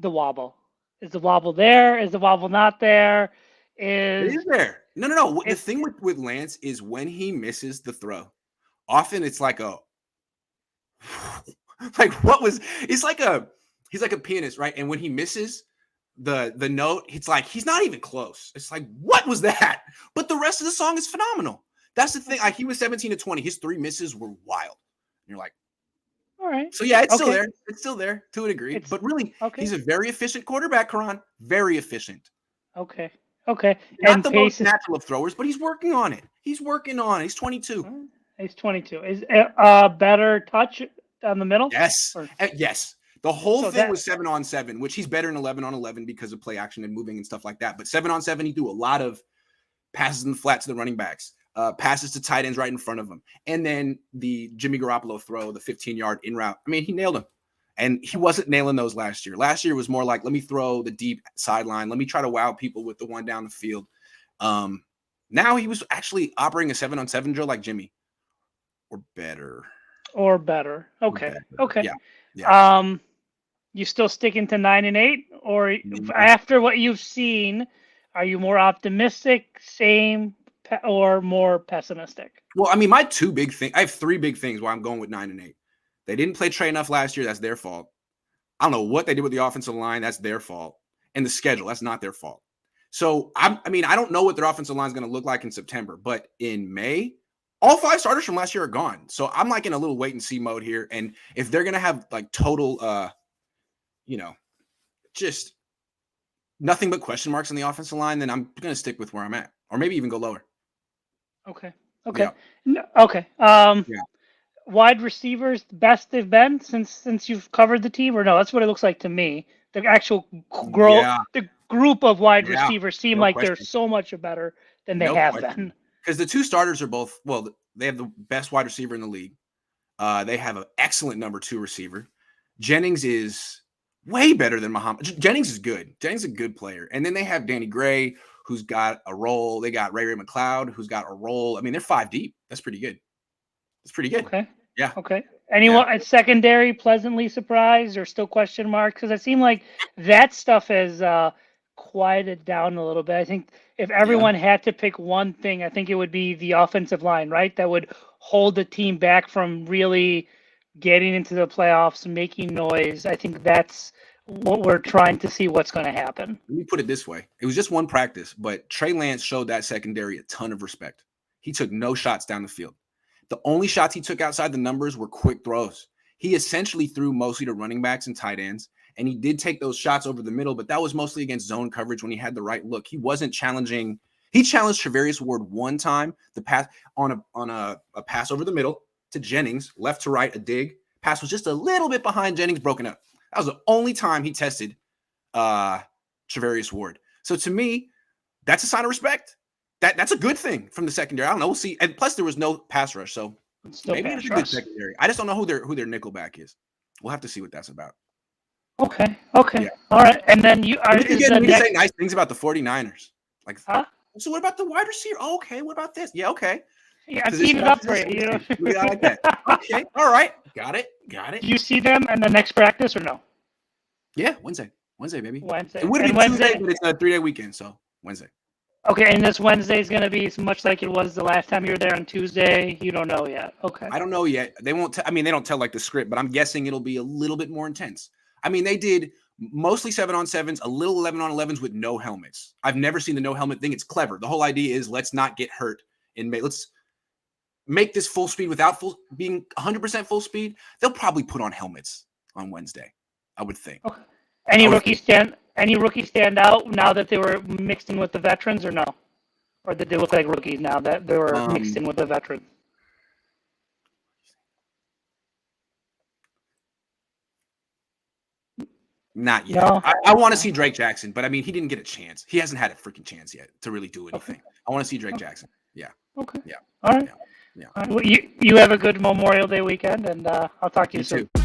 the wobble. Is the wobble there? Is the wobble not there? It is there. No. The thing with Lance is when he misses the throw, often it's like a like what was it's like a he's like a pianist, right? And when he misses the note, it's like he's not even close. It's like, what was that? But the rest of the song is phenomenal. That's the thing. Like, he was 17 to 20. His 3 misses were wild. And you're like, all right. So yeah, it's still there. It's still there to a degree. But really, okay. He's a very efficient quarterback, Karan. Very efficient. Okay. Not and the most natural of throwers, but he's working on it. He's 22. He's 22. Is better touch down the middle? Yes. Yes. The whole thing was 7-on-7, which he's better in 11-on-11 because of play action and moving and stuff like that. But 7-on-7, he threw a lot of passes in the flat to the running backs, passes to tight ends right in front of him. And then the Jimmy Garoppolo throw, the 15-yard in route. I mean, he nailed him. And he wasn't nailing those last year. Last year was more like, let me throw the deep sideline. Let me try to wow people with the one down the field. Now he was actually operating a 7-on-7 drill like Jimmy. Or better. Okay. Okay. Yeah. You still sticking to 9 and 8, or after what you've seen, are you more optimistic, same, or more pessimistic? Well, I mean, my 2 big things. I have 3 big things why I'm going with 9 and 8. They didn't play Trey enough last year. That's their fault. I don't know what they did with the offensive line. That's their fault. And the schedule. That's not their fault. So I don't know what their offensive line is going to look like in September, but in May, all 5 starters from last year are gone. So I'm like in a little wait and see mode here. And if they're going to have like total, just nothing but question marks on the offensive line, then I'm going to stick with where I'm at, or maybe even go lower. Okay. Yeah. Okay. Wide receivers, the best they've been since you've covered the team, or no? That's what it looks like to me. The actual the group of wide receivers seem like they're so much better than they have been. Because the 2 starters are both, they have the best wide receiver in the league. They have an excellent number 2 receiver. Jennings is way better than Muhammad. Jennings is good. Jennings is a good player. And then they have Danny Gray, who's got a role. They got Ray McLeod, who's got a role. I mean, they're 5 deep. That's pretty good. Okay. Yeah. Okay. Anyone at secondary pleasantly surprised or still question marks? Because it seemed like that stuff has quieted down a little bit. I think if everyone had to pick one thing, I think it would be the offensive line, right? That would hold the team back from really getting into the playoffs, making noise. I think that's what we're trying to see what's going to happen. Let me put it this way. It was just one practice, but Trey Lance showed that secondary a ton of respect. He took no shots down the field. The only shots he took outside the numbers were quick throws. He essentially threw mostly to running backs and tight ends, and he did take those shots over the middle, but that was mostly against zone coverage when he had the right look. He wasn't challenging. He challenged Travarius Ward one time, the pass on a pass over the middle to Jennings, left to right, a dig. Pass was just a little bit behind Jennings, broken up. That was the only time he tested Travarius Ward. So to me, that's a sign of respect. That's a good thing from the secondary. I don't know. We'll see. And plus, there was no pass rush, so maybe it's a good secondary. I just don't know who their nickelback is. We'll have to see what that's about. Okay. Yeah. All right. And then you are say nice things about the 49ers. Like, so what about the wide receiver? Oh, okay. What about this? Yeah. Okay. Yeah, I'm teeing it up for you. I like that. Okay. All right. Got it. Do you see them in the next practice or no? Yeah, Wednesday, baby. Wednesday. It would be Tuesday, but it's a 3-day weekend, so Wednesday. Okay, and this Wednesday is going to be as much like it was the last time you were there on Tuesday. You don't know yet. Okay. I don't know yet. They won't. They don't tell like the script, but I'm guessing it'll be a little bit more intense. I mean, they did mostly 7-on-7s, a little 11-on-11s with no helmets. I've never seen the no helmet thing. It's clever. The whole idea is let's not get hurt let's make this full speed without being 100% full speed. They'll probably put on helmets on Wednesday, I would think. Okay. Any rookies stand out now that they were mixed in with the veterans, or no? Or did they look like rookies now that they were mixed in with the veterans? Not yet. No. I want to see Drake Jackson, but I mean, he didn't get a chance. He hasn't had a freaking chance yet to really do anything. Okay. I want to see Drake Jackson. Yeah. Okay. Yeah. All right. Yeah. All right. Well, you have a good Memorial Day weekend, and I'll talk to you soon. Too.